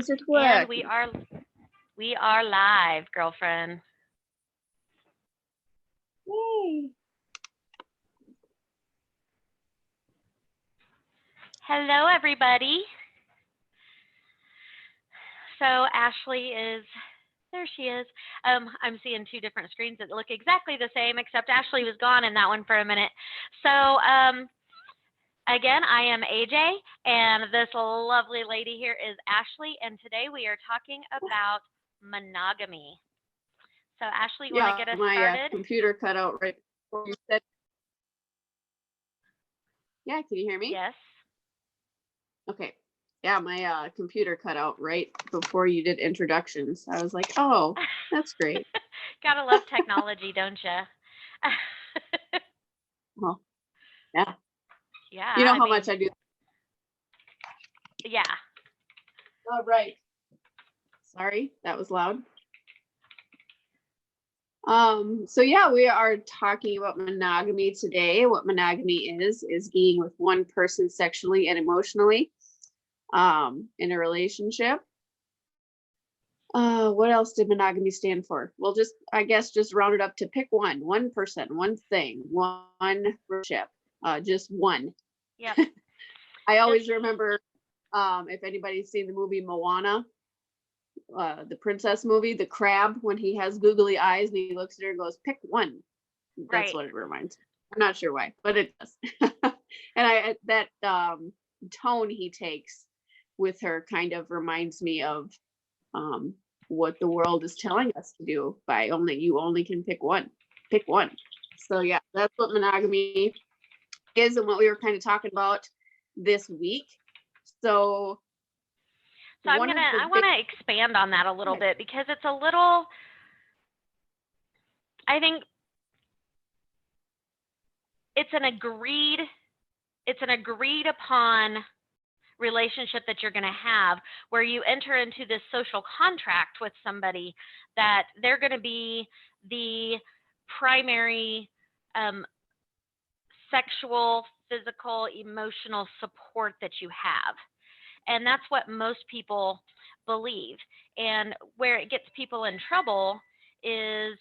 Is it And working? we are live, girlfriend. Yay. Hello, everybody. So Ashley is there. She is. I'm seeing two different screens that look exactly the same, except Ashley was gone in that one for a minute. So again, I am AJ, and this lovely lady here is Ashley, and today we are talking about monogamy. So Ashley, you want to get us started? My computer cut out right before you said. Yeah, can you hear me? Yes. Okay. Yeah, my computer cut out right before you did introductions. I was like, oh, that's great. Gotta love technology, don't you? Well, yeah. Yeah. You know how much I do. Yeah. All right. Sorry, that was loud. So yeah, we are talking about monogamy today. What monogamy is being with one person sexually and emotionally in a relationship. What else did monogamy stand for? Well, I guess just round it up to pick one person, one thing, one relationship, just one. Yep. I always remember, if anybody's seen the movie Moana, the princess movie, the crab, when he has googly eyes and he looks at her and goes, pick one. That's what it reminds me. I'm not sure why, but it does. And that tone he takes with her kind of reminds me of what the world is telling us to do by you only can pick one. So yeah, that's what monogamy is and what we were kind of talking about this week. So I want to expand on that a little bit because it's a little, I think it's an agreed upon relationship that you're going to have, where you enter into this social contract with somebody that they're going to be the primary sexual, physical, emotional support that you have. And that's what most people believe. And where it gets people in trouble is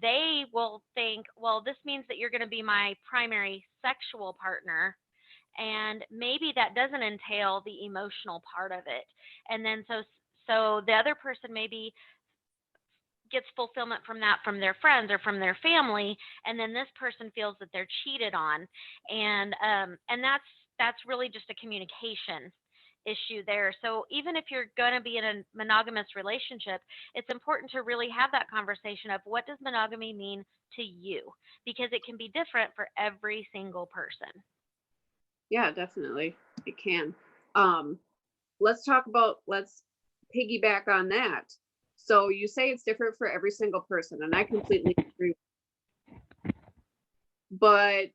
they will think, well, this means that you're going to be my primary sexual partner. And maybe that doesn't entail the emotional part of it. And then so the other person maybe gets fulfillment from that from their friends or from their family, and then this person feels that they're cheated on. And that's really just a communication issue there. So even if you're going to be in a monogamous relationship, it's important to really have that conversation of what does monogamy mean to you, because it can be different for every single person. Yeah, definitely. It can. Let's piggyback on that. So you say it's different for every single person, and I completely agree. But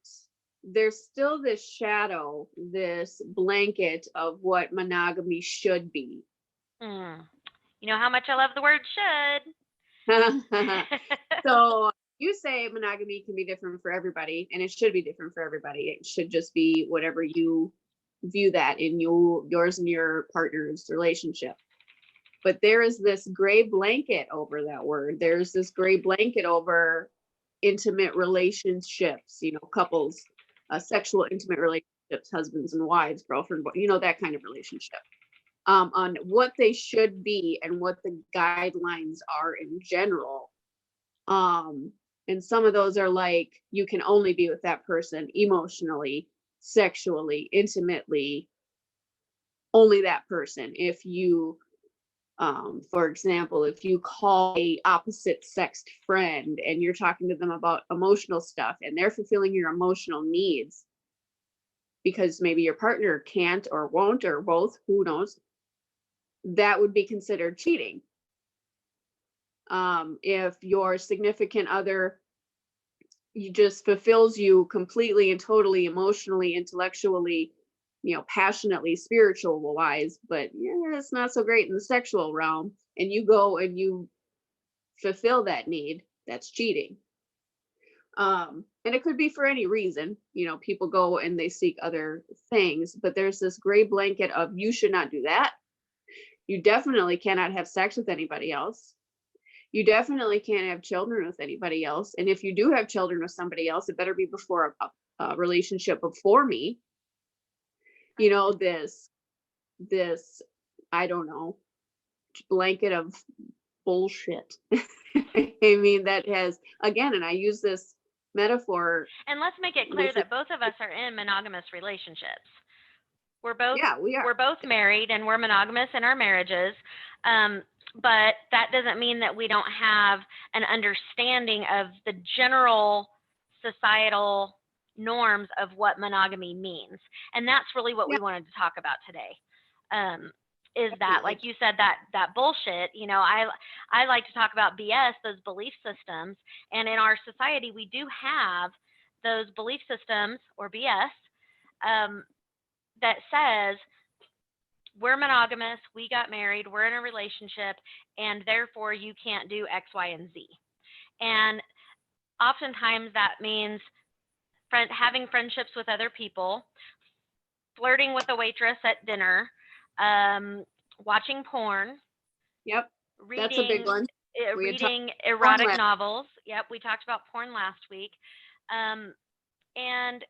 there's still this shadow, this blanket of what monogamy should be. You know how much I love the word should. So you say monogamy can be different for everybody, and it should be different for everybody. It should just be whatever you view that in yours and your partner's relationship. But there is this gray blanket over that word. There's this gray blanket over intimate relationships, couples, sexual intimate relationships, husbands and wives, girlfriend, that kind of relationship, on what they should be and what the guidelines are in general. And some of those are like, you can only be with that person emotionally, sexually, intimately, only that person. If you, for example, if you call a opposite sexed friend and you're talking to them about emotional stuff and they're fulfilling your emotional needs because maybe your partner can't or won't or both, who knows, that would be considered cheating. If your significant other just fulfills you completely and totally, emotionally, intellectually, passionately, spiritual wise, but it's not so great in the sexual realm, and you go and you fulfill that need, that's cheating. And it could be for any reason. People go and they seek other things, but there's this gray blanket of you should not do that, You definitely cannot have sex with anybody else. You definitely can't have children with anybody else. And if you do have children with somebody else, it better be before a relationship before me. You Right. know, this, I don't know, blanket of bullshit. I mean, that has, again, and I use this metaphor And let's make it clear with, that both of us are in monogamous relationships. We're both yeah, we are. we're both married and we're monogamous in our marriages. But that doesn't mean that we don't have an understanding of the general societal norms of what monogamy means. And that's really what Yeah, we wanted to talk about today. Is that, definitely. like you said, that bullshit? I like to talk about BS, those belief systems, and in our society we do have those belief systems or BS um, that says we're monogamous, we got married, we're in a relationship, and therefore you can't do X, Y, and Z. And oftentimes that means having friendships with other people, flirting with a waitress at dinner, watching porn, Yep. That's a big reading one. We had talked reading porn erotic last. novels. Yep, we talked about porn last week. And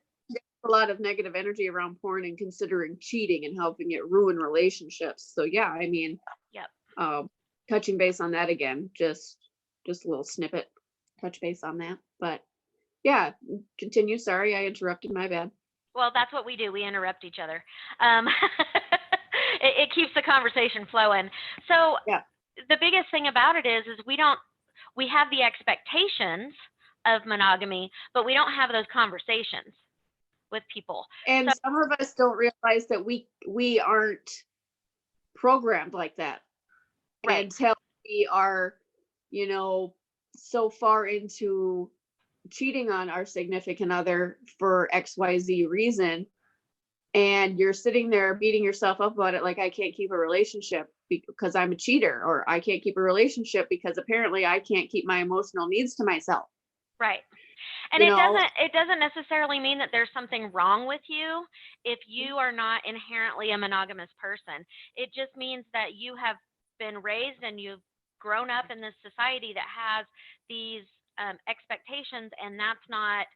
A lot of negative energy around porn and considering cheating and helping it ruin relationships. So yeah, I mean, yep. um, touching base on that again, just a little snippet, touch base on that. But yeah, continue. Sorry, I interrupted. My bad. Well, that's what we do. We interrupt each other. Um, it keeps the conversation flowing. So Yeah. the biggest thing about it is we have the expectations of monogamy, but we don't have those conversations with people. And So some of us don't realize that we aren't programmed like that right, until we are, you know, so far into cheating on our significant other for XYZ reason. And you're sitting there beating yourself up about it, like, I can't keep a relationship because I'm a cheater, or I can't keep a relationship because apparently I can't keep my emotional needs to myself. right. And You know, it doesn't necessarily mean that there's something wrong with you if you are not inherently a monogamous person. It just means that you have been raised and you've grown up in this society that has these expectations, and that's not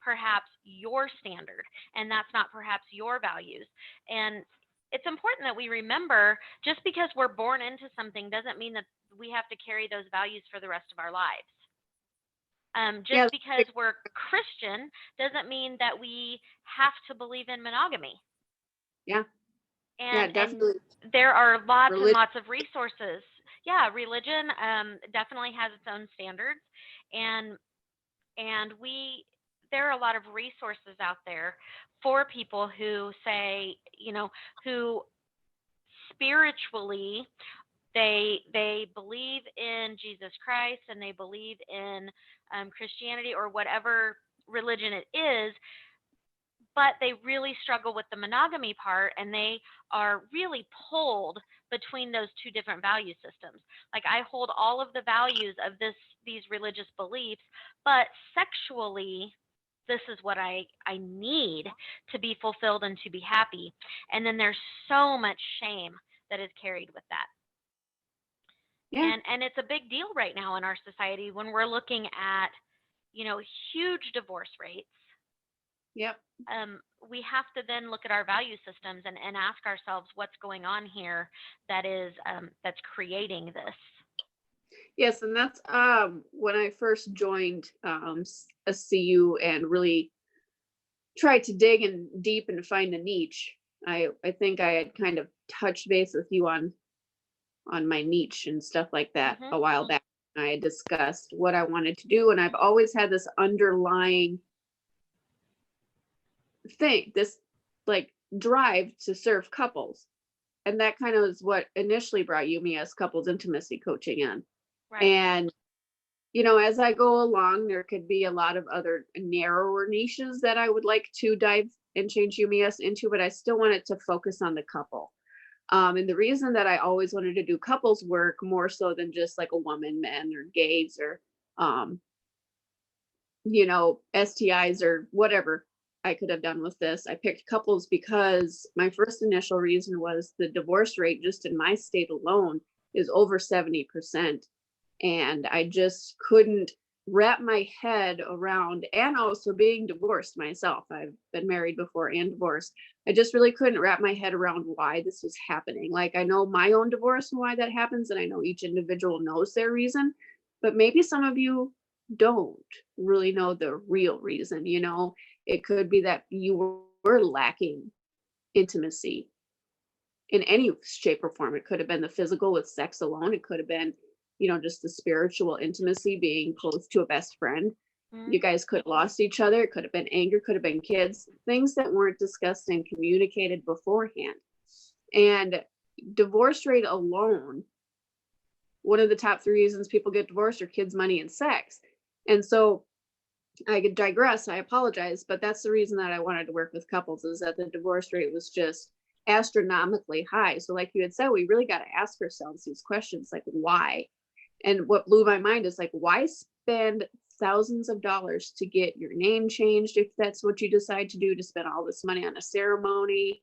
perhaps your standard, and that's not perhaps your values. And it's important that we remember, just because we're born into something doesn't mean that we have to carry those values for the rest of our lives. Just yeah, because we're Christian doesn't mean that we have to believe in monogamy. yeah, yeah, And definitely. there are lots and Religion. lots of resources. Yeah, religion definitely has its own standards, and we there are a lot of resources out there for people who say, who spiritually they believe in Jesus Christ and they believe in Christianity or whatever religion it is, but they really struggle with the monogamy part, and they are really pulled between those two different value systems. Like, I hold all of the values of these religious beliefs, but sexually this is what I need to be fulfilled and to be happy. And then there's so much shame that is carried with that. Yeah, And it's a big deal right now in our society when we're looking at, huge divorce rates. yep, We have to then look at our value systems and ask ourselves what's going on here that is that's creating this. yes, and that's when I first joined a CU and really tried to dig in deep and find a niche. I think I had kind of touched base with you on my niche and stuff like that Hmm. a while back. I had discussed what I wanted to do, and I've always had this underlying thing, this like drive to serve couples. And that kind of is what initially brought you me as couples intimacy coaching in. Right. And as I go along, there could be a lot of other narrower niches that I would like to dive and change UMES into, but I still want it to focus on the couple. And the reason that I always wanted to do couples work more so than just like a woman, men, or gays, or STIs or whatever, I could have done with this. I picked couples because my first initial reason was the divorce rate just in my state alone is over 70%. And I just couldn't wrap my head around, and also being divorced myself. I've been married before and divorced. I just really couldn't wrap my head around why this was happening. Like, I know my own divorce and why that happens, and I know each individual knows their reason, but maybe some of you don't really know the real reason. It could be that you were lacking intimacy in any shape or form. It could have been the physical with sex alone. It could have been, just the spiritual intimacy, being close to a best friend. You guys could have lost each other. It could have been anger, could have been kids, things that weren't discussed and communicated beforehand. And divorce rate alone, one of the top 3 reasons people get divorced are kids, money, and sex. And so I could digress, I apologize, but that's the reason that I wanted to work with couples, is that the divorce rate was just astronomically high. So like you had said, we really got to ask ourselves these questions, like why? And what blew my mind is like, why spend thousands of dollars to get your name changed if that's what you decide to do, to spend all this money on a ceremony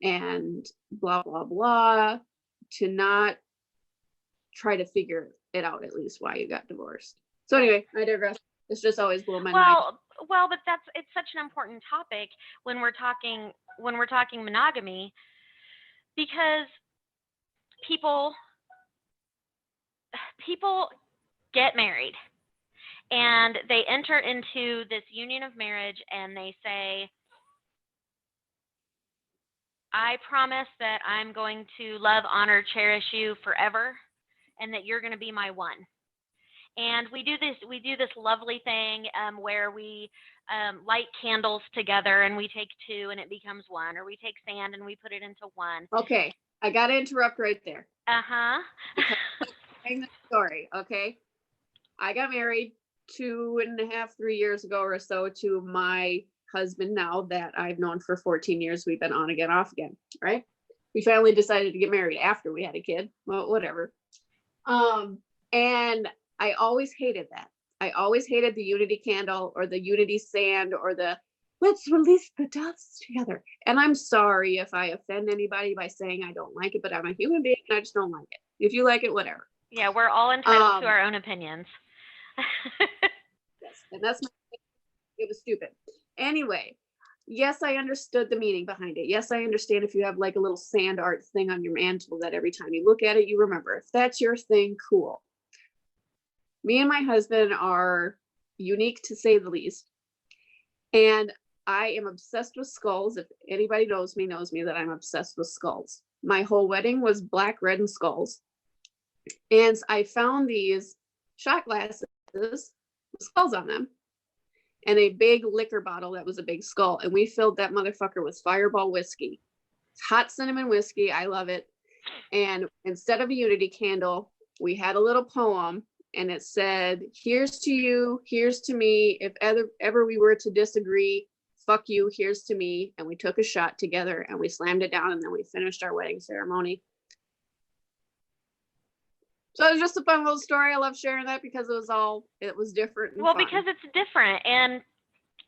and blah, blah, blah, to not try to figure it out at least why you got divorced. So anyway, I digress. It's just always blew my mind. Well, but it's such an important topic when we're talking monogamy, because people get married and they enter into this union of marriage and they say, I promise that I'm going to love, honor, cherish you forever, and that you're going to be my one. And we do this lovely thing where we light candles together, and we take 2 and it becomes 1, or we take sand and we put it into 1. Okay, I got to interrupt right there. The story. Okay, I got married 2.5, 3 years ago or so to my husband now that I've known for 14 years. We've been on again, off again, right? We finally decided to get married after we had a kid. Well, whatever. And I always hated that. I always hated the unity candle or the unity sand or the let's release the dust together. And I'm sorry if I offend anybody by saying I don't like it, but I'm a human being and I just don't like it. If you like it, whatever. Yeah, we're all entitled to our own opinions. Yes, and that's it was stupid. Anyway, yes, I understood the meaning behind it. Yes, I understand if you have like a little sand art thing on your mantle that every time you look at it, you remember. If that's your thing, cool. Me and my husband are unique, to say the least. And I am obsessed with skulls. If anybody knows me that I'm obsessed with skulls. My whole wedding was black, red, and skulls. And I found these shot glasses with skulls on them and a big liquor bottle that was a big skull. And we filled that motherfucker with Fireball whiskey. It's hot cinnamon whiskey. I love it. And instead of a unity candle, we had a little poem, and it said, here's to you, here's to me. If ever we were to disagree, fuck you, here's to me. And we took a shot together and we slammed it down, and then we finished our wedding ceremony. So it was just a fun little story. I love sharing that because it was different. Well, fun. Because it's different, and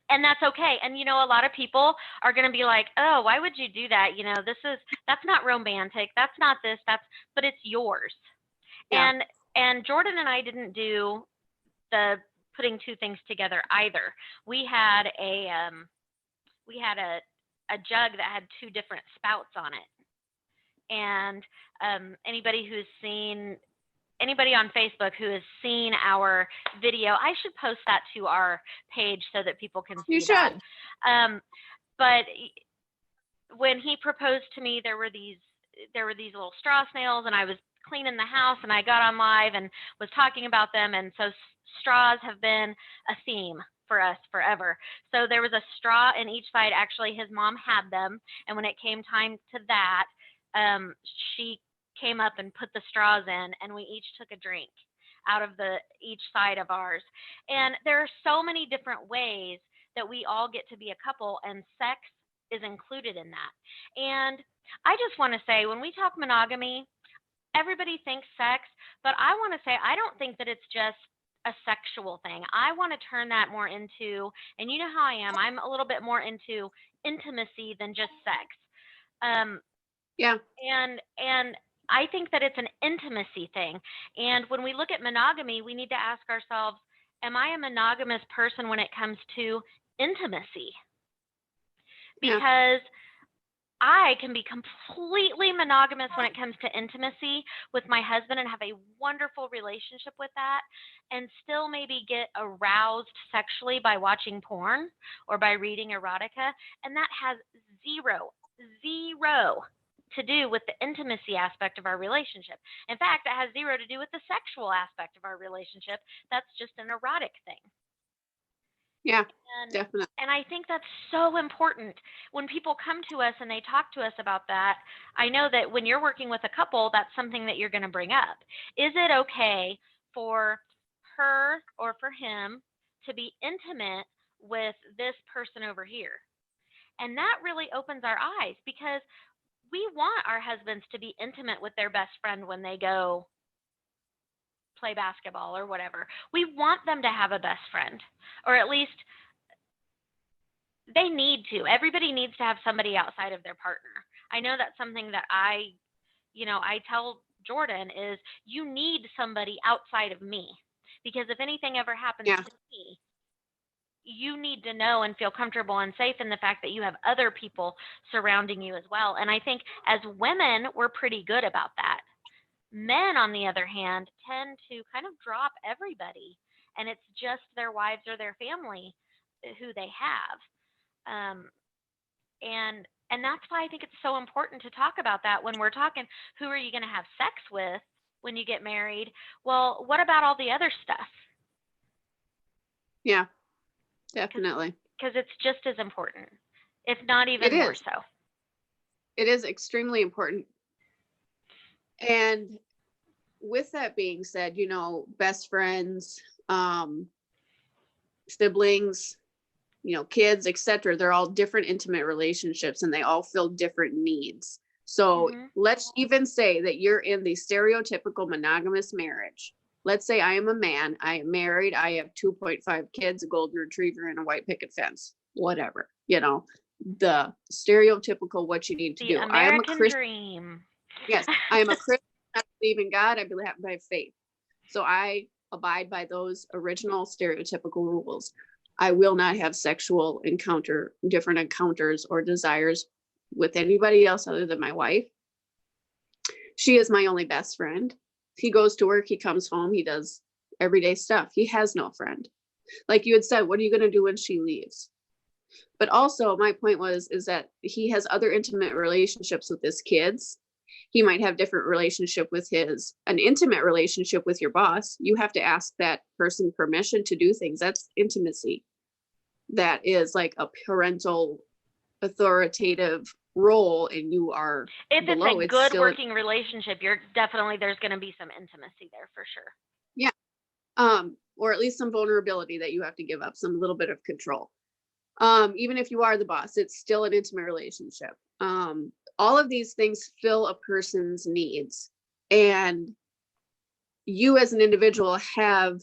that's okay. And a lot of people are going to be like, oh, why would you do that? That's not romantic. That's not this, but it's yours. Yeah. And Jordan and I didn't do the putting 2 things together either. We had a jug that had 2 different spouts on it. And anybody on Facebook who has seen our video, I should post that to our page so that people can see that. You should. But when he proposed to me, there were these little straw snails, and I was cleaning the house, and I got on live and was talking about them. And so straws have been a theme for us forever. So there was a straw in each side. Actually, his mom had them, and when it came time to that, she came up and put the straws in, and we each took a drink out of each side of ours. And there are so many different ways that we all get to be a couple, and sex is included in that. And I just want to say, when we talk monogamy, everybody thinks sex, but I want to say, I don't think that it's just a sexual thing. I want to turn that more into, and you know how I am, I'm a little bit more into intimacy than just sex. Um, Yeah. and I think that it's an intimacy thing. And when we look at monogamy, we need to ask ourselves, am I a monogamous person when it comes to intimacy? Yeah. Because I can be completely monogamous when it comes to intimacy with my husband and have a wonderful relationship with that, and still maybe get aroused sexually by watching porn or by reading erotica. And that has zero to do with the intimacy aspect of our relationship. In fact, it has zero to do with the sexual aspect of our relationship. That's just an erotic thing. Yeah. And Definitely. and I think that's so important. When people come to us and they talk to us about that, I know that when you're working with a couple, that's something that you're going to bring up. Is it okay for her or for him to be intimate with this person over here? And that really opens our eyes, because we want our husbands to be intimate with their best friend when they go play basketball or whatever. We want them to have a best friend, or at least they need to. Everybody needs to have somebody outside of their partner. I know that's something that I tell Jordan is, you need somebody outside of me, because if anything ever happens Yeah. to me, you need to know and feel comfortable and safe in the fact that you have other people surrounding you as well. And I think as women, we're pretty good about that. Men, on the other hand, tend to kind of drop everybody, and it's just their wives or their family who they have. Um, and that's why I think it's so important to talk about that when we're talking, who are you going to have sex with when you get married? Well, what about all the other stuff? Yeah. Definitely. Because it's just as important, if not It even more is. so. It is extremely important. And with that being said, best friends, siblings, kids, etc., they're all different intimate relationships, and they all fill different needs. So Hmm. let's even say that you're in the stereotypical monogamous marriage. Let's say I am a man, I am married, I have 2.5 kids, a golden retriever, and a white picket fence, whatever, the stereotypical what you need to The do. I am a American Christian. dream. Yes, I am a Christian. I believe in God. I believe by faith. So I abide by those original stereotypical rules. I will not have different encounters or desires with anybody else other than my wife. She is my only best friend. He goes to work, he comes home, he does everyday stuff. He has no friend. Like you had said, what are you going to do when she leaves? But also my point is that he has other intimate relationships with his kids. He might have different relationship with an intimate relationship with your boss. You have to ask that person permission to do things. That's intimacy. That is like a parental authoritative role, and you are If it's below. a It's good still working relationship, there's going to be some intimacy there for sure. yeah. Or at least some vulnerability that you have to give up, some little bit of control. Even if you are the boss, it's still an intimate relationship. All of these things fill a person's needs, and you as an individual have,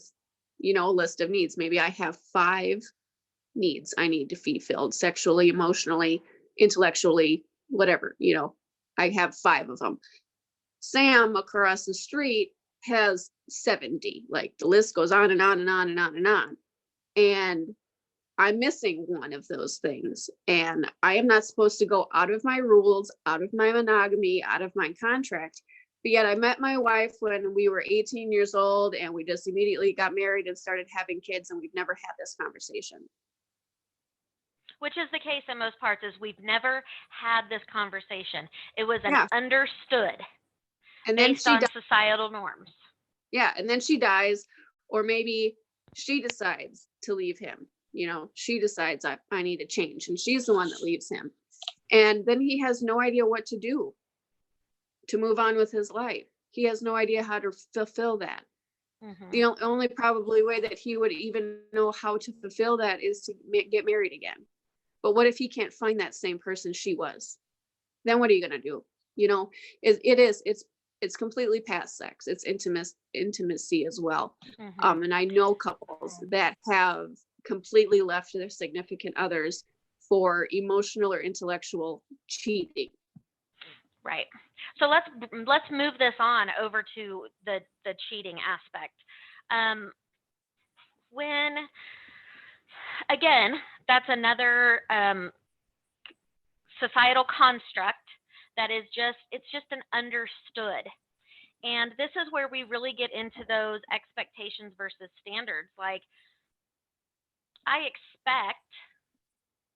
a list of needs. Maybe I have 5 needs I need to be filled: sexually, emotionally, intellectually, whatever, I have 5 of them. Sam across the street has 70. Like the list goes on and on and on and on and on. And I'm missing one of those things. And I am not supposed to go out of my rules, out of my monogamy, out of my contract. But yet I met my wife when we were 18 years old, and we just immediately got married and started having kids, and we've never had this conversation. Which is the case in most parts, is we've never had this conversation. It was an Yeah. understood And then based on societal norms. Yeah. And then she dies, or maybe she decides to leave him. She decides I need to change, and she's the one that leaves him. And then he has no idea what to do to move on with his life. He has no idea how to fulfill that. Mm-hmm. The only probably way that he would even know how to fulfill that is to get married again. But what if he can't find that same person she was? Then what are you going to do? It's it's completely past sex. It's intimacy as well. Mm-hmm. And I know couples that have completely left their significant others for emotional or intellectual cheating. Right. So let's move this on over to the cheating aspect. When again, that's another societal construct that is it's just an understood. And this is where we really get into those expectations versus standards. Like, I expect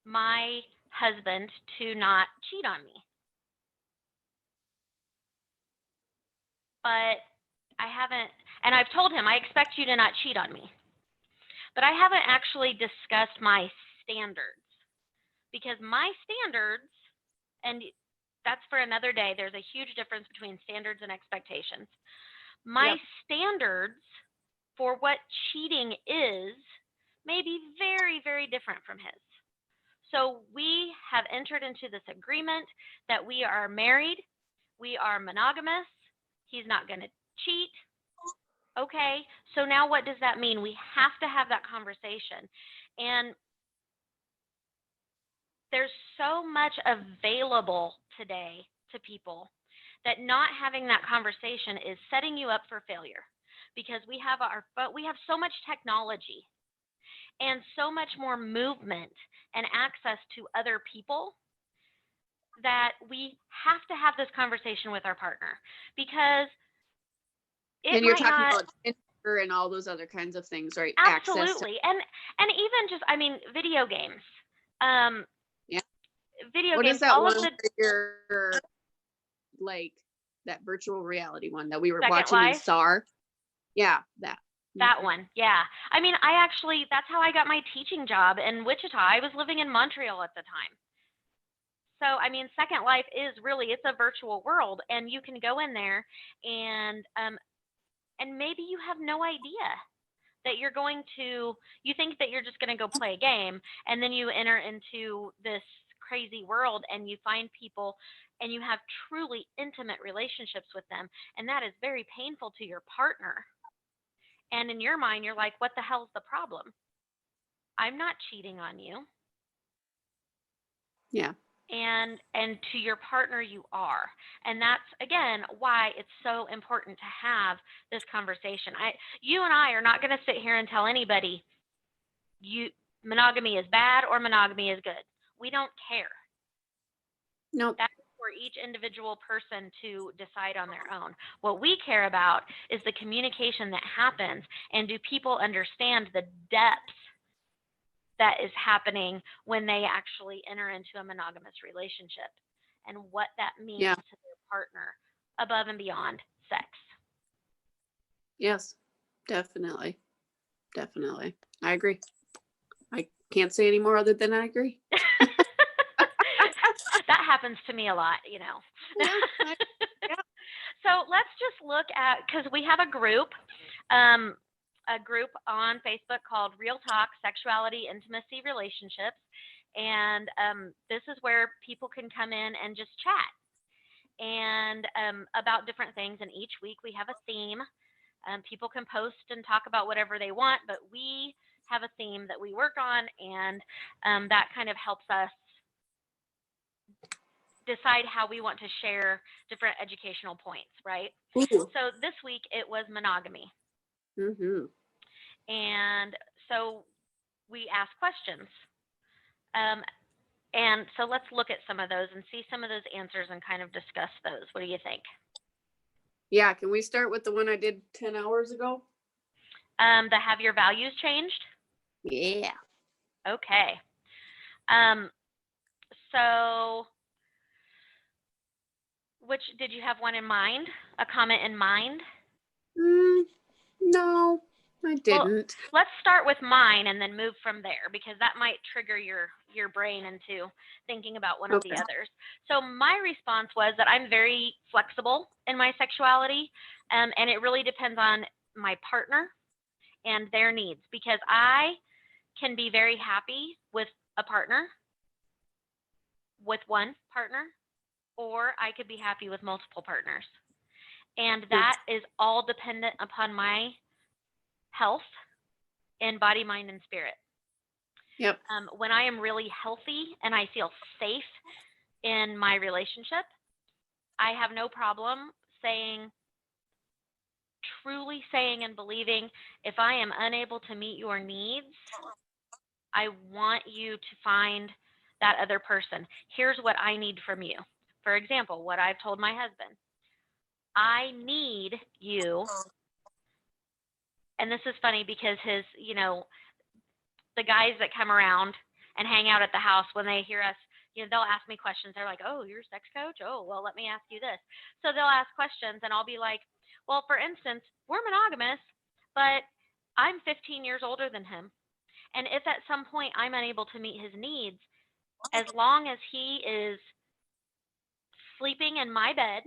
my husband to not cheat on me, but I haven't, and I've told him, I expect you to not cheat on me, but I haven't actually discussed my standards, because my standards, and that's for another day, there's a huge difference between standards and expectations. My Yep. standards for what cheating is may be very, very different from his. So we have entered into this agreement that we are married, we are monogamous, he's not going to cheat. Okay, so now what does that mean? We have to have that conversation. And there's so much available today to people that not having that conversation is setting you up for failure, because we have so much technology and so much more movement and access to other people that we have to have this conversation with our partner, because it And you're might talking not. about Tinder and all those other kinds of things, right? Access to, Absolutely. And even just, I mean, video games. yeah. Video What games, is that all one of the where you're like that virtual reality one that we were Second watching in Life, SAR? Yeah, that. that one. Yeah. I mean, that's how I got my teaching job in Wichita. I was living in Montreal at the time. So, I mean, Second Life is really, it's a virtual world, and you can go in there and maybe you have no idea that you think that you're just going to go play a game, and then you enter into this crazy world and you find people and you have truly intimate relationships with them, and that is very painful to your partner. And in your mind, you're like, what the hell's the problem? I'm not cheating on you. Yeah. And to your partner, you are. And that's, again, why it's so important to have this conversation. You and I are not going to sit here and tell anybody monogamy is bad or monogamy is good. We don't care. Nope. That's for each individual person to decide on their own. What we care about is the communication that happens, and do people understand the depth that is happening when they actually enter into a monogamous relationship, and what that means Yeah. to their partner above and beyond sex. Yes. Definitely. Definitely. I agree. I can't say any more other than I agree. That happens to me a lot, you know. Yeah. Yeah. So let's just look at, because we have a group on Facebook called Real Talk Sexuality, Intimacy, Relationships. And this is where people can come in and just chat and about different things. And each week we have a theme. People can post and talk about whatever they want, but we have a theme that we work on, and that kind of helps us decide how we want to share different educational points, right? Ooh. So this week it was monogamy. Mm-hmm. And so we asked questions. And so let's look at some of those and see some of those answers and kind of discuss those. What do you think? Yeah. Can we start with the one I did 10 hours ago? The have your values changed? Yeah. Okay. So which, did you have one in mind? A comment in mind? No, I Well, didn't. let's start with mine and then move from there, because that might trigger your brain into thinking about one of the Okay. others. So my response was that I'm very flexible in my sexuality, and it really depends on my partner and their needs, because I can be very happy with a partner, with one partner, or I could be happy with multiple partners. And that is all dependent upon my health in body, mind, and spirit. Yep. When I am really healthy and I feel safe in my relationship, I have no problem truly saying and believing, if I am unable to meet your needs, I want you to find that other person. Here's what I need from you. For example, what I've told my husband, I need you. And this is funny because the guys that come around and hang out at the house, when they hear us, they'll ask me questions. They're like, oh, you're a sex coach? Oh, well, let me ask you this. So they'll ask questions and I'll be like, well, for instance, we're monogamous, but I'm 15 years older than him. And if at some point I'm unable to meet his needs, as long as he is sleeping in my bed,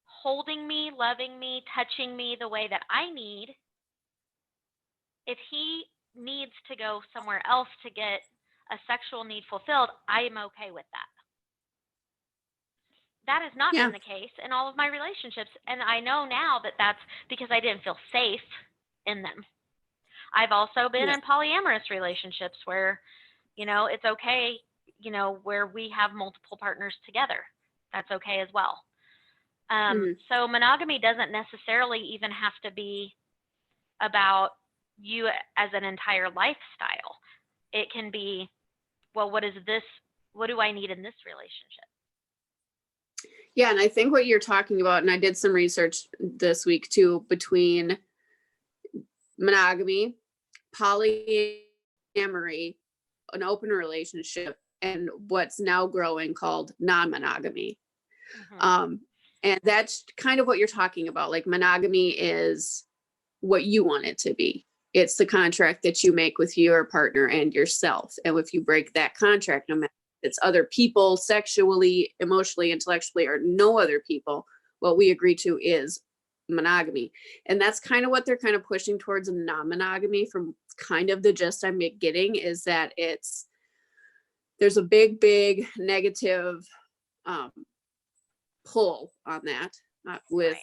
holding me, loving me, touching me the way that I need, if he needs to go somewhere else to get a sexual need fulfilled, I am okay with that. That has not been the case in all of my relationships. And I know now that that's because I didn't feel safe in them. I've also been in polyamorous relationships where, it's okay, where we have multiple partners together. That's okay as well. So monogamy doesn't necessarily even have to be about you as an entire lifestyle. It can be, well, what do I need in this relationship? Yeah, and I think what you're talking about, and I did some research this week too, between monogamy, polyamory, an open relationship, and what's now growing called non-monogamy. And that's kind of what you're talking about. Like, monogamy is what you want it to be. It's the contract that you make with your partner and yourself. And if you break that contract, no matter if it's other people, sexually, emotionally, intellectually, or no other people, what we agree to is monogamy. And that's kind of what they're kind of pushing towards non-monogamy. From kind of the gist I'm getting is that there's a big negative pull on that with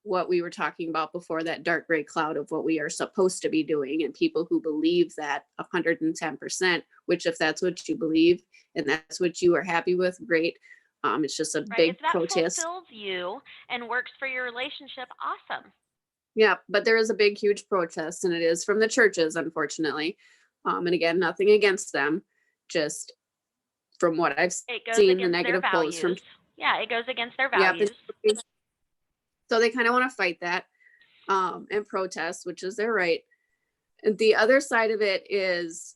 what we were talking about before, that dark gray cloud of what we are supposed to be doing, and people who believe that 110%, which if that's what you believe and that's what you are happy with, great. It's just a big protest. If that fulfills you and works for your relationship, awesome. Yeah, but there is a big, huge protest, and it is from the churches, unfortunately. And again, nothing against them, just from what I've seen, the negative pulls from. Yeah, it goes against their values. Yeah, so they kind of want to fight that and protest, which is their right. And the other side of it is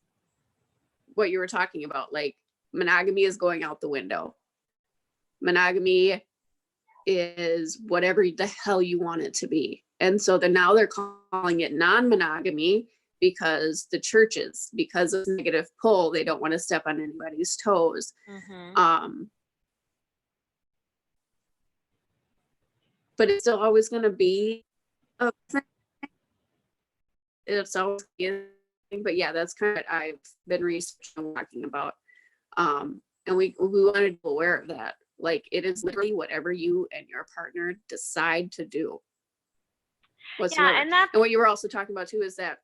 what you were talking about, like monogamy is going out the window. Monogamy is whatever the hell you want it to be. And so now they're calling it non-monogamy because the churches, because of negative pull, they don't want to step on anybody's toes. But it's still always going to be a thing. It's always a thing. But yeah, that's kind of what I've been researching and talking about. And we want to be aware of that. Like, it is literally whatever you and your partner decide to do. And what you were also talking about too is that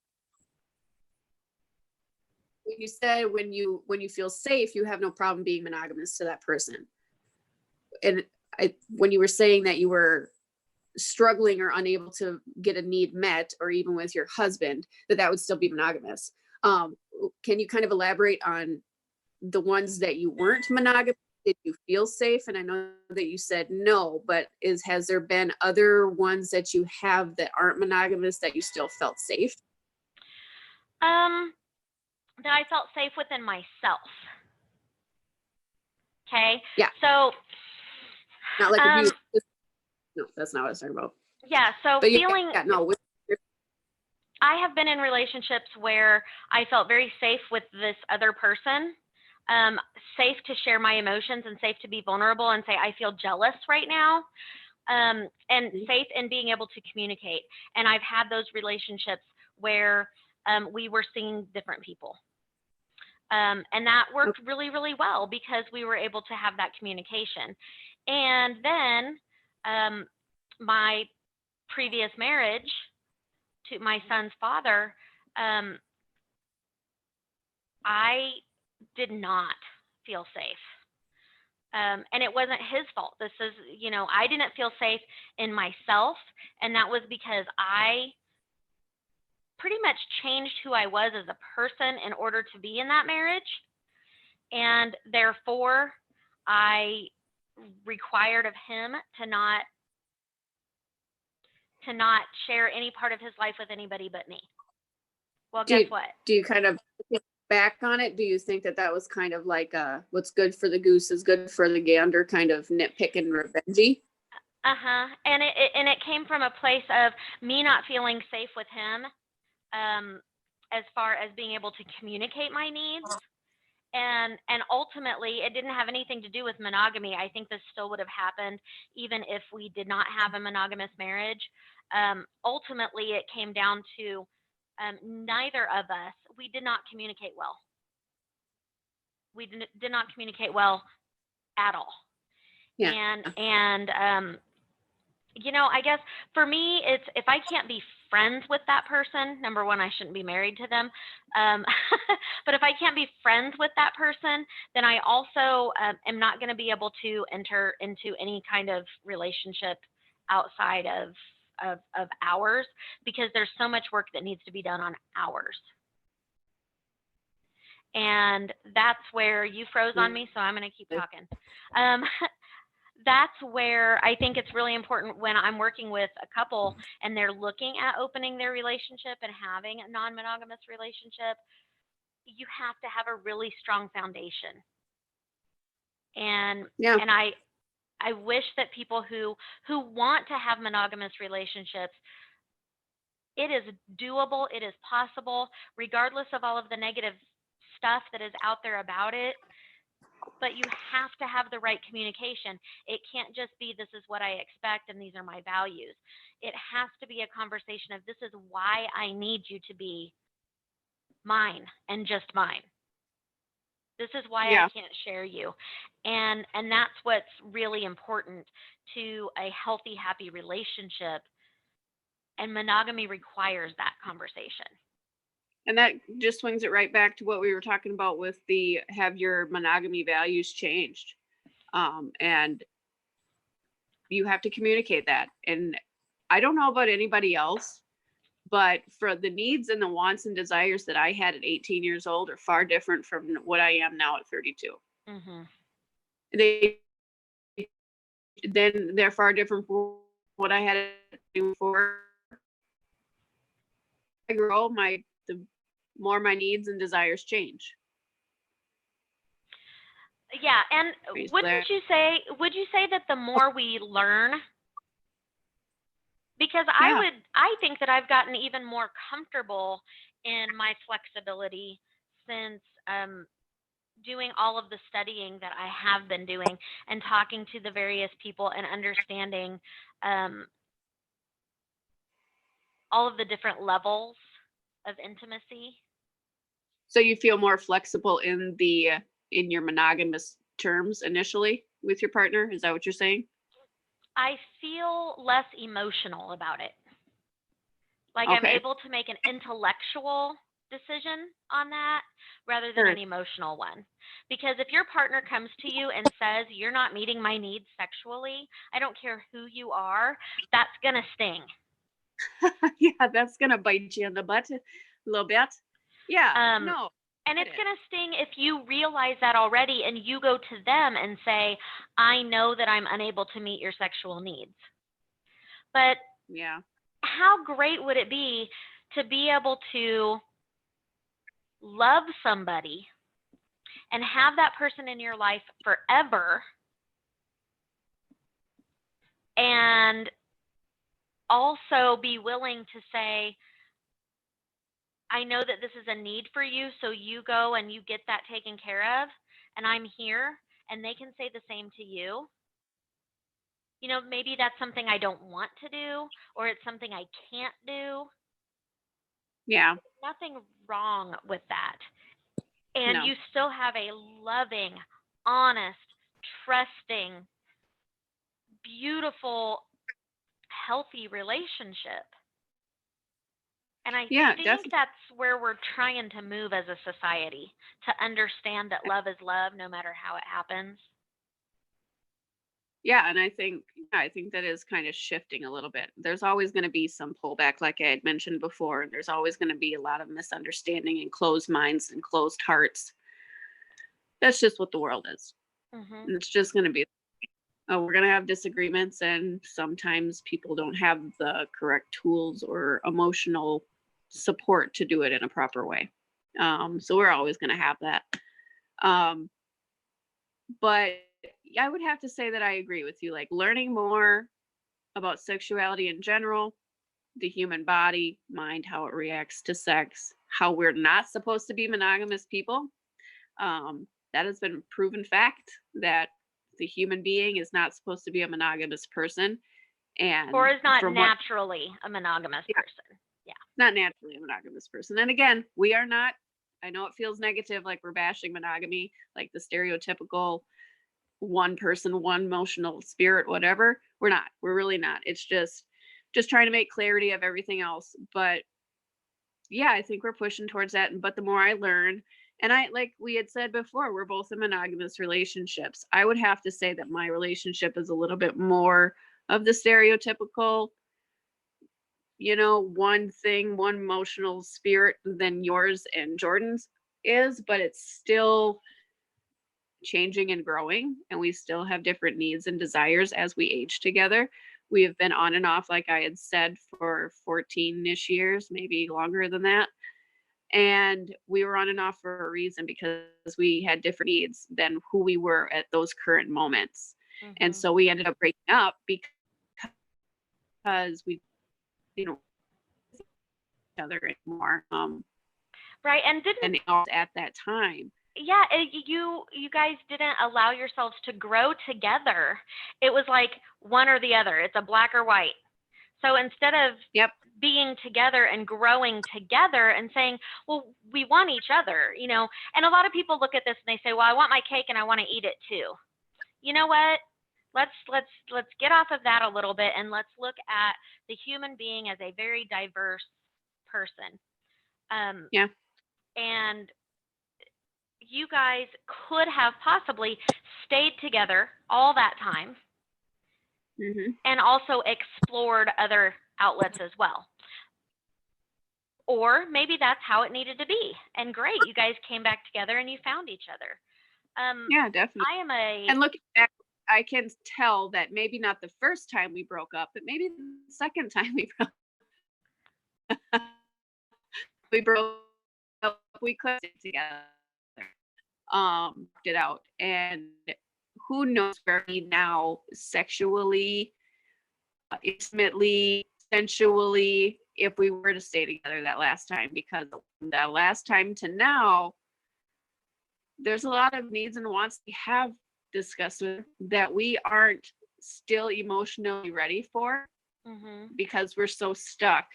you said when you feel safe, you have no problem being monogamous to that person. And when you were saying that you were struggling or unable to get a need met, or even with your husband, that would still be monogamous. Can you kind of elaborate on the ones that you weren't monogamous? Did you feel safe? And I know that you said no, but has there been other ones that you have that aren't monogamous that you still felt safe? That I felt safe within myself. Okay. Yeah. So. Not like abuse. No, that's not what I was talking about. Yeah. So but feeling. Yeah, no. I have been in relationships where I felt very safe with this other person. Safe to share my emotions and safe to be vulnerable and say, I feel jealous right now. And safe in being able to communicate. And I've had those relationships where we were seeing different people. And that worked really, really well because we were able to have that communication. And then my previous marriage to my son's father, I did not feel safe. And it wasn't his fault. This is, I didn't feel safe in myself. And that was because I pretty much changed who I was as a person in order to be in that marriage. And therefore, I required of him to not share any part of his life with anybody but me. Well, guess what? Do you kind of look back on it? Do you think that was kind of like what's good for the goose is good for the gander, kind of nitpicking revengey? And it came from a place of me not feeling safe with him, as far as being able to communicate my needs. And ultimately, it didn't have anything to do with monogamy. I think this still would have happened even if we did not have a monogamous marriage. Ultimately, it came down to neither of us, we did not communicate well. We did not communicate well at all. Yeah. And I guess for me, it's if I can't be friends with that person, number one, I shouldn't be married to them. But if I can't be friends with that person, then I also am not going to be able to enter into any kind of relationship outside of ours, because there's so much work that needs to be done on ours. And that's where you froze on me, so I'm going to keep talking. That's where I think it's really important when I'm working with a couple and they're looking at opening their relationship and having a non-monogamous relationship, you have to have a really strong foundation. And I wish that people who want to have monogamous relationships, it is doable, it is possible, regardless of all of the negative stuff that is out there about it. But you have to have the right communication. It can't just be, this is what I expect and these are my values. It has to be a conversation of, this is why I need you to be mine and just mine. This is why I can't share you. And that's what's really important to a healthy, happy relationship. And monogamy requires that conversation. And that just swings it right back to what we were talking about with the have your monogamy values changed. And you have to communicate that. And I don't know about anybody else, but for the needs and the wants and desires that I had at 18 years old are far different from what I am now at 32. Mm-hmm. They're far different from what I had before. I grow, the more my needs and desires change. Yeah, and wouldn't you say that the more we learn, because I think that I've gotten even more comfortable in my flexibility since doing all of the studying that I have been doing and talking to the various people and understanding all of the different levels of intimacy. So you feel more flexible in your monogamous terms initially with your partner? Is that what you're saying? I feel less emotional about it. Like I'm able to make an intellectual decision on that rather than an emotional one. Because if your partner comes to you and says, you're not meeting my needs sexually, I don't care who you are, that's going to sting. Yeah, that's going to bite you in the butt a little bit. Yeah, no. And it's going to sting if you realize that already and you go to them and say, I know that I'm unable to meet your sexual needs. But how great would it be to be able to love somebody and have that person in your life forever, and also be willing to say, I know that this is a need for you, so you go and you get that taken care of, and I'm here, and they can say the same to you. You know, maybe that's something I don't want to do, or it's something I can't do. Yeah. There's nothing wrong with that. And you still have a loving, honest, trusting, beautiful, healthy relationship. And I Yeah, think definitely. that's where we're trying to move as a society, to understand that love is love no matter how it happens. Yeah, and I think that is kind of shifting a little bit. There's always going to be some pullback, like I had mentioned before. There's always going to be a lot of misunderstanding and closed minds and closed hearts. That's just what the world is. Mhm. And it's just going to be. We're going to have disagreements, and sometimes people don't have the correct tools or emotional support to do it in a proper way. So we're always going to have that. Um, but I would have to say that I agree with you. Like learning more about sexuality in general, the human body, mind, how it reacts to sex, how we're not supposed to be monogamous people. That has been proven fact that the human being is not supposed to be a monogamous person. Or And is not from what, naturally a monogamous yeah, person. Yeah. not naturally a monogamous person. And again, we are not, I know it feels negative, like we're bashing monogamy, like the stereotypical one person, one emotional spirit, whatever. We're not. We're really not. It's just trying to make clarity of everything else. But yeah, I think we're pushing towards that. But the more I learn, and I like we had said before, we're both in monogamous relationships. I would have to say that my relationship is a little bit more of the stereotypical, one thing, one emotional spirit than yours and Jordan's is, but it's still changing and growing, and we still have different needs and desires as we age together. We have been on and off, like I had said, for 14-ish years, maybe longer than that. And we were on and off for a reason, because we had different needs than who we were at those current moments. And Mhm. so we ended up breaking up because we didn't know each other anymore. Right. And didn't, And at that time. yeah, you guys didn't allow yourselves to grow together. It was like one or the other. It's a black or white. So instead of Yep. being together and growing together and saying, well, we want each other, and a lot of people look at this and they say, well, I want my cake and I want to eat it too. You know what? Let's get off of that a little bit, and let's look at the human being as a very diverse person. Yeah. And you guys could have possibly stayed together all that time Hmm. and also explored other outlets as well. Or maybe that's how it needed to be. And great, you guys came back together and you found each other. Yeah, definitely. I am a, And looking back, I can tell that maybe not the first time we broke up, but maybe the second time we broke up, we could sit together, it out. And who knows where we now sexually, intimately, sensually, if we were to stay together that last time, because that last time to now, there's a lot of needs and wants we have discussed with that we aren't still emotionally ready for, mhm. because we're so stuck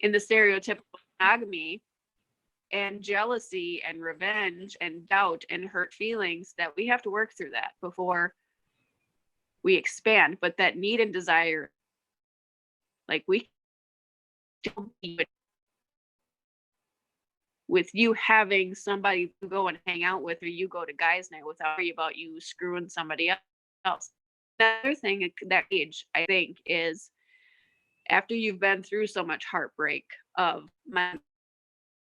in the stereotypical monogamy and jealousy and revenge and doubt and hurt feelings, that we have to work through that before we expand. But that need and desire, like we still be with you having somebody to go and hang out with, or you go to guys night without worry about you screwing somebody else. Another thing at that age, I think, is after you've been through so much heartbreak of my,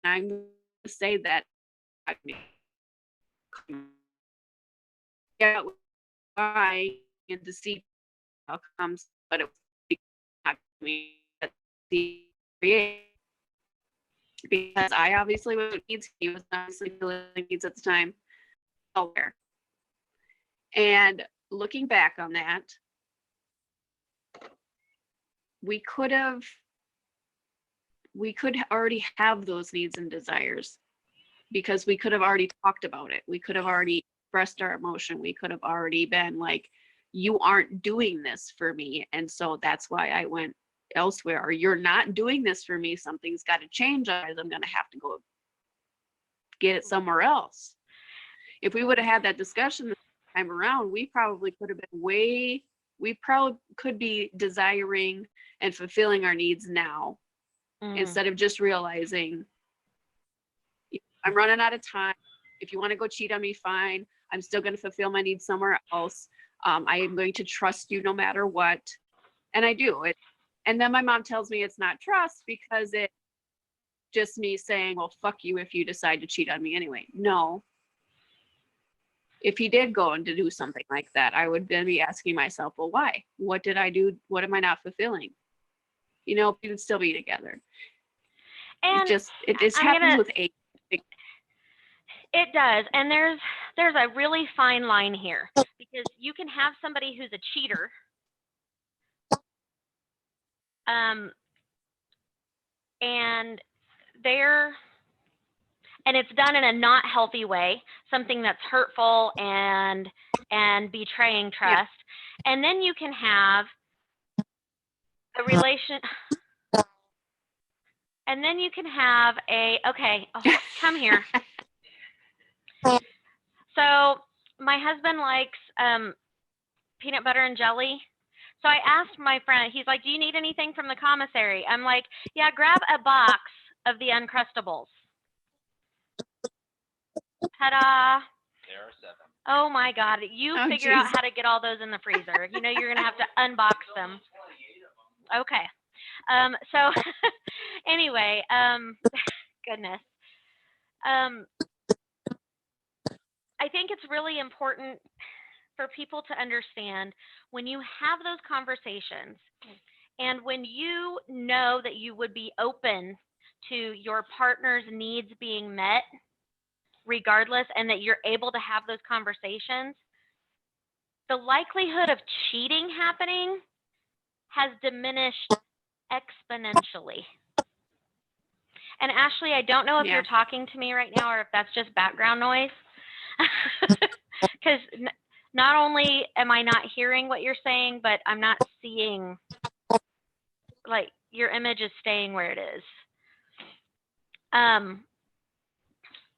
I'm going to say that yeah, I and to see outcomes, but it was not me because I obviously was needs. He was obviously feeling needs at the time. Aware. And looking back on that, we could have we could already have those needs and desires, because we could have already talked about it. We could have already expressed our emotion. We could have already been like, you aren't doing this for me, and so that's why I went elsewhere. Or you're not doing this for me, something's got to change, otherwise I'm going to have to go get it somewhere else. If we would have had that discussion this time around, we probably could have been way we probably could be desiring and fulfilling our needs now instead of just realizing I'm running out of time. If you want to go cheat on me, fine. I'm still going to fulfill my needs somewhere else. I am going to trust you no matter what. And I do it. And then my mom tells me it's not trust because it's just me saying, well, fuck you if you decide to cheat on me anyway. No. If he did go and to do something like that, I would then be asking myself, well, why? What did I do? What am I not fulfilling? We would still be together. And it just happens with age. It does. And there's a really fine line here, because you can have somebody who's a cheater. And it's done in a not healthy way, something that's hurtful and betraying trust. Yeah. And then you can have a relation. And then you can have come here. So my husband likes peanut butter and jelly. So I asked my friend, he's like, do you need anything from the commissary? I'm like, yeah, grab a box of the Uncrustables. Ta-da. There are 7. Oh my God. You figure out how to get all those in the freezer. You're going to have to unbox them. Okay. So anyway, goodness. I think it's really important for people to understand when you have those conversations, and when you know that you would be open to your partner's needs being met regardless, and that you're able to have those conversations, the likelihood of cheating happening has diminished exponentially. And Ashley, I don't know if you're talking to me right now or if that's just background noise. Because not only am I not hearing what you're saying, but I'm not seeing, like, your image is staying where it is.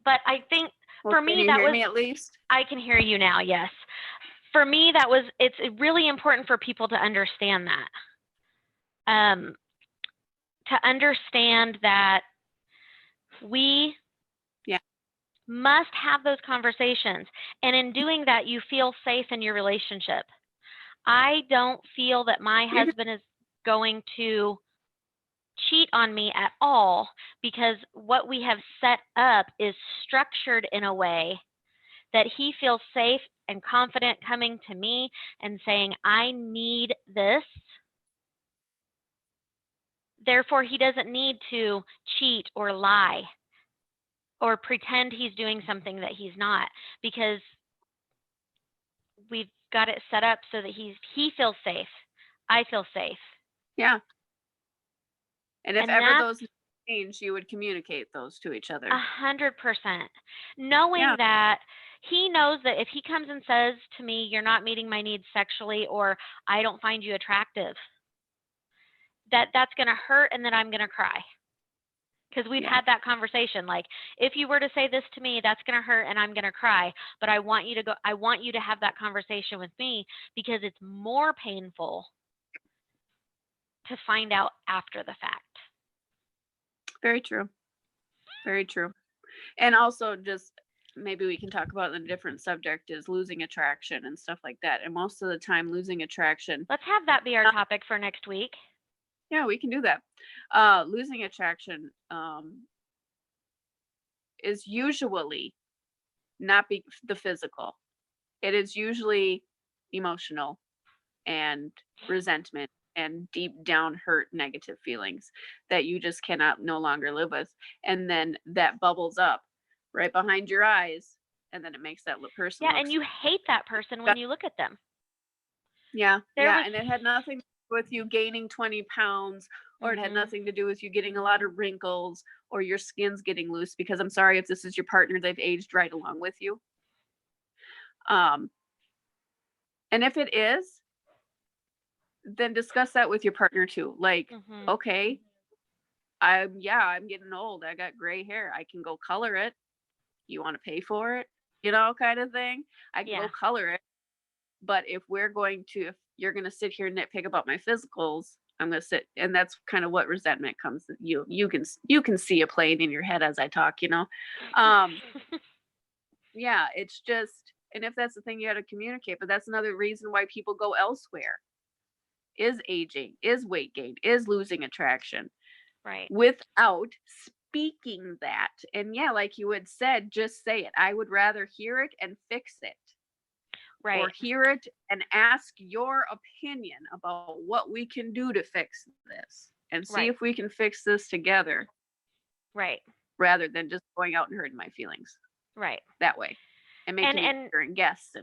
But I think for me, that was, me at least? I can hear you now, yes. For me, it's really important for people to understand that. To understand that we must have those conversations. And in doing that, you feel safe in your relationship. I don't feel that my husband is going to cheat on me at all, because what we have set up is structured in a way that he feels safe and confident coming to me and saying, I need this. Therefore, he doesn't need to cheat or lie or pretend he's doing something that he's not, because we've got it set up so that he feels safe. I feel safe. Yeah. And if ever those change, you would communicate those to each other. 100%. Knowing that he knows that if he comes and says to me, you're not meeting my needs sexually, or I don't find you attractive, that's going to hurt, and then I'm going to cry. Because we've had that conversation. Like, if you were to say this to me, that's going to hurt and I'm going to cry. But I want you to have that conversation with me, because it's more painful to find out after the fact. Very true. Very true. And also, just maybe we can talk about a different subject, is losing attraction and stuff like that. And most of the time, losing attraction. Let's have that be our topic for next week. Yeah, we can do that. Losing attraction is usually not the physical. It is usually emotional and resentment and deep down hurt, negative feelings that you just cannot no longer live with. And then that bubbles up right behind your eyes, and then it makes that person. Yeah, and you hate that person when you look at them. Yeah, and it had nothing to do with you gaining 20 pounds, or it had nothing to do with you getting a lot of wrinkles or your skin's getting loose, because I'm sorry, if this is your partner, they've aged right along with you. And if it is, then discuss that with your partner too. Like, okay, I'm getting old. I got gray hair. I can go color it. You want to pay for it? Kind of thing. I can go color it. But if you're you're going to sit here and nitpick about my physicals. I'm going to sit, and that's kind of what resentment comes. You can see a plane in your head as I talk, yeah, it's just, and if that's the thing, you got to communicate, but that's another reason why people go elsewhere, is aging, is weight gain, is losing attraction, Right. without speaking that. And yeah, like you had said, just say it. I would rather hear it and fix it, or Right. hear it and ask your opinion about what we can do to fix this and see Right. if we can fix this together, Right. rather than just going out and hurting my feelings Right. that way and And making me and guess.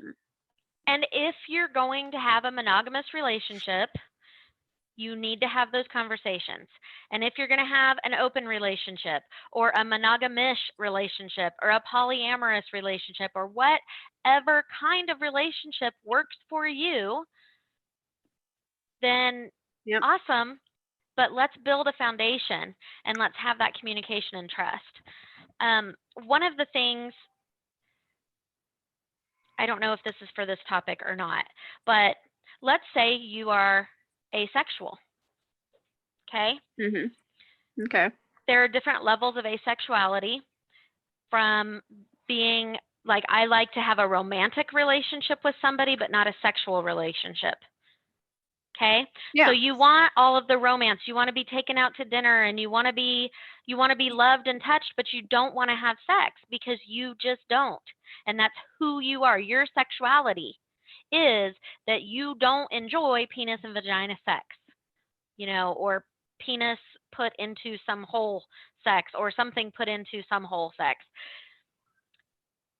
and if you're going to have a monogamous relationship, you need to have those conversations. And if you're going to have an open relationship or a monogamish relationship or a polyamorous relationship or whatever kind of relationship works for you, then Yep. awesome. But let's build a foundation and let's have that communication and trust. One of the things, I don't know if this is for this topic or not, but let's say you are asexual. Okay. Okay. There are different levels of asexuality, from being like, I like to have a romantic relationship with somebody, but not a sexual relationship. Okay. Yeah. So you want all of the romance. You want to be taken out to dinner and you want to be loved and touched, but you don't want to have sex because you just don't. And that's who you are. Your sexuality is that you don't enjoy penis and vagina sex, or penis put into some hole sex or something put into some hole sex.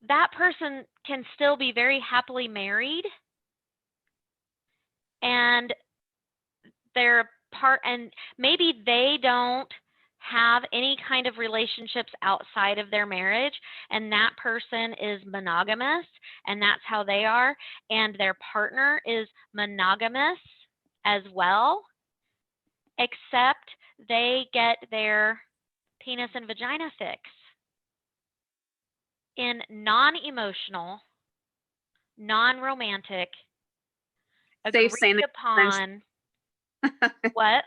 That person can still be very happily married, and they're part, and maybe they don't have any kind of relationships outside of their marriage, and that person is monogamous and that's how they are, and their partner is monogamous as well, except they get their penis and vagina fix in non-emotional, non-romantic, Safe, agreed sane, and upon. What?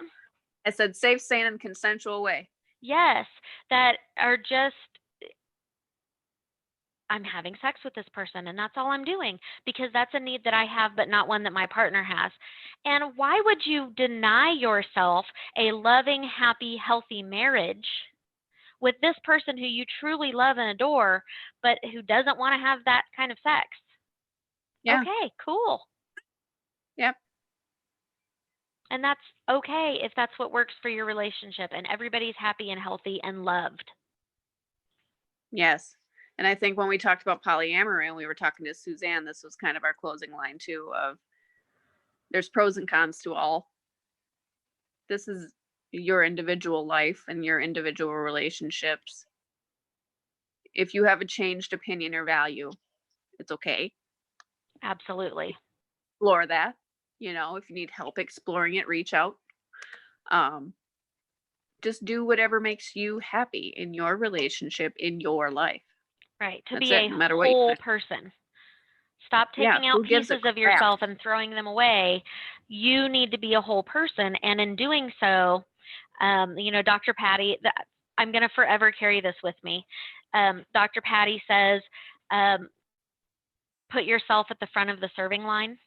I said safe, sane, and consensual way. Yes, that are just, I'm having sex with this person and that's all I'm doing because that's a need that I have, but not one that my partner has. And why would you deny yourself a loving, happy, healthy marriage with this person who you truly love and adore, but who doesn't want to have that kind of sex? Yeah. Okay, cool. Yep. And that's okay if that's what works for your relationship and everybody's happy and healthy and loved. Yes. And I think when we talked about polyamory and we were talking to Suzanne, this was kind of our closing line too, of there's pros and cons to all. This is your individual life and your individual relationships. If you have a changed opinion or value, it's okay. Absolutely. Explore that. If you need help exploring it, reach out. Just do whatever makes you happy in your relationship, in your life. Right. To That's be it, a no matter what you whole do. person. Stop Yeah, taking out who gives a pieces of crap? yourself and throwing them away. You need to be a whole person. And in doing so, Dr. Patty, I'm going to forever carry this with me. Dr. Patty says, put yourself at the front of the serving line.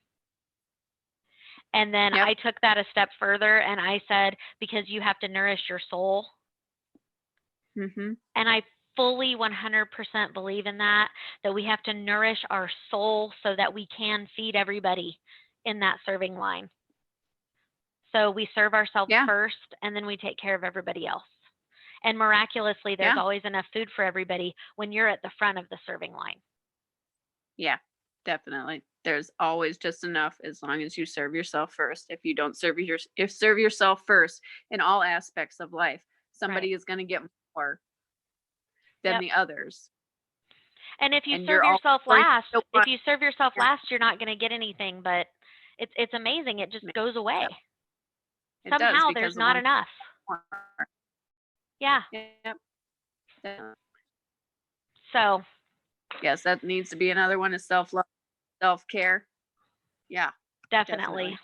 And then Yep. I took that a step further and I said, because you have to nourish your soul. Mm-hmm. And I fully 100% believe in that we have to nourish our soul so that we can feed everybody in that serving line. So we serve ourselves first and then we take care of everybody else. And miraculously, there's always enough food for everybody when you're at the front of the serving line. Yeah, definitely. There's always just enough as long as you serve yourself first. If you don't serve yourself first in all aspects of life, somebody is going to get more than the others. And if you And serve yourself last, you're not going to get anything, but it's amazing. It just goes away. It Somehow does, there's not enough. Yeah. Yep. So. Yes, that needs to be another one, is self-love, self-care. Yeah. Definitely.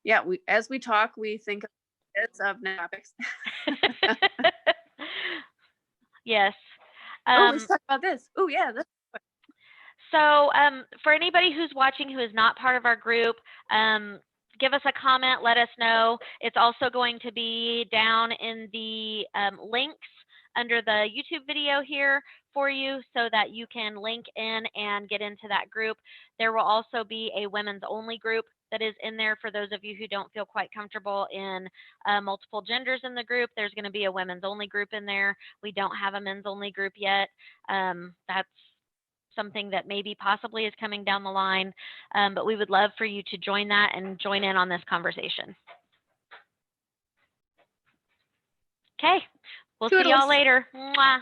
Yeah, as we talk, we think of topics. Yes. Oh, let's talk about this. Oh, yeah. So for anybody who's watching who is not part of our group, give us a comment, let us know. It's also going to be down in the links under the YouTube video here for you so that you can link in and get into that group. There will also be a women's only group that is in there for those of you who don't feel quite comfortable in multiple genders in the group. There's going to be a women's only group in there. We don't have a men's only group yet. That's something that maybe possibly is coming down the line, but we would love for you to join that and join in on this conversation. Okay, we'll see y'all later. Mwah.